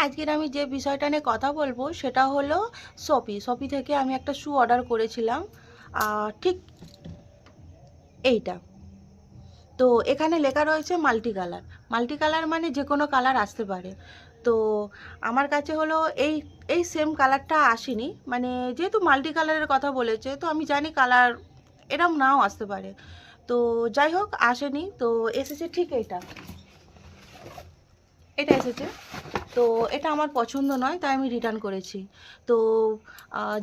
আজকের আমি যে বিষয়টা নিয়ে কথা বলবো সেটা হলো শপি থেকে আমি একটা শ্যু অর্ডার করেছিলাম, ঠিক এইটা। তো এখানে লেখা রয়েছে মাল্টি কালার। মাল্টি কালার মানে যে কোনো কালার আসতে পারে। তো আমার কাছে হলো এই এই সেম কালারটা আসেনি, মানে যেহেতু মাল্টি কালারের কথা বলেছে তো আমি জানি কালার এরম নাও আসতে পারে। তো যাই হোক, আসেনি, তো এসেছে ঠিক এইটা। এটা এসেছে, তো এটা আমার পছন্দ নয়, তাই আমি রিটার্ন করেছি। তো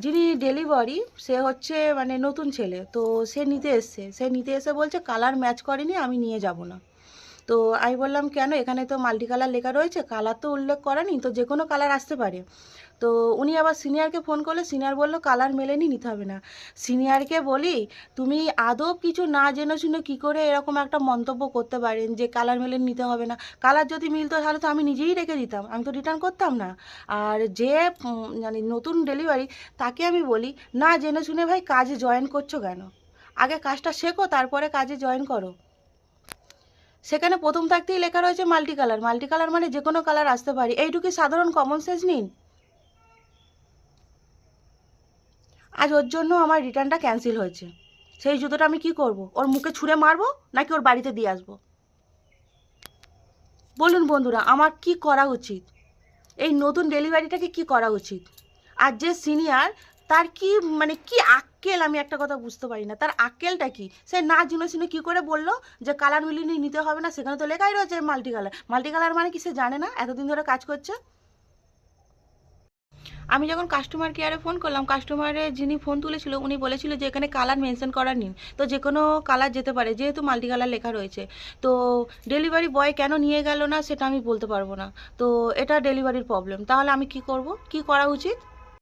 যিনি ডেলিভারি, সে হচ্ছে মানে নতুন ছেলে, তো সে নিতে এসে বলছে কালার ম্যাচ করেনি, আমি নিয়ে যাব না। তো আমি বললাম কেন, এখানে তো মাল্টি কালার লেখা রয়েছে, কালার তো উল্লেখ করা নেই, তো যে কোনো কালার আসতে পারে। তো উনি আবার সিনিয়রকে ফোন করলে, সিনিয়র বলল কালার মেলেনি, নিতে হবে না। সিনিয়রকে বলি, তুমি আদৌ কিছু না জেনে শুনে কী করে এরকম একটা মন্তব্য করতে পারেন যে কালার মেলেনি, নিতে হবে না? কালার যদি মিলতো তাহলে তো আমি নিজেই রেখে দিতাম, আমি তো রিটার্ন করতাম না। আর যে মানে নতুন ডেলিভারি, তাকে আমি বলি, না জেনে শুনে ভাই কাজে জয়েন করছো কেন? আগে কাজটা শেখো, তারপরে কাজে জয়েন করো। সেখানে প্রথম থাকতেই লেখা রয়েছে মাল্টি কালার। মাল্টি কালার মানে যে কোনো কালার আসতে পারে, এইটুকু সাধারণ কমন সেন্স নিন। আজ ওর জন্য আমার রিটার্নটা ক্যান্সেল হয়েছে। সেই জুতোটা আমি কি করব? ওর মুখে ছুঁড়ে মারবো নাকি ওর বাড়িতে দিয়ে আসবো? বলুন বন্ধুরা, আমার কি করা উচিত? এই নতুন ডেলিভারিটাকে কি করা উচিত? আর যে সিনিয়র, তার কি মানে কি আক্কেল, আমি একটা কথা বুঝতে পারি না, তার আক্কেলটা কি? সে না জেনে শুনে কী করে বললো যে কালার মিলিয়ে নিতে হবে না? সেখানে তো লেখাই রয়েছে মাল্টি কালার। মাল্টি কালার মানে কি সে জানে না? এতদিন ধরে কাজ করছে। আমি যখন কাস্টমার কেয়ারে ফোন করলাম, কাস্টমারে যিনি ফোন তুলেছিল উনি বলেছিল যে এখানে কালার মেনশন করা নেই, তো যে কোনো কালার যেতে পারে, যেহেতু মাল্টি কালার লেখা রয়েছে। তো ডেলিভারি বয় কেন নিয়ে গেল না সেটা আমি বলতে পারবো না। তো এটা ডেলিভারির প্রবলেম। তাহলে আমি কি করব? কি করা উচিত?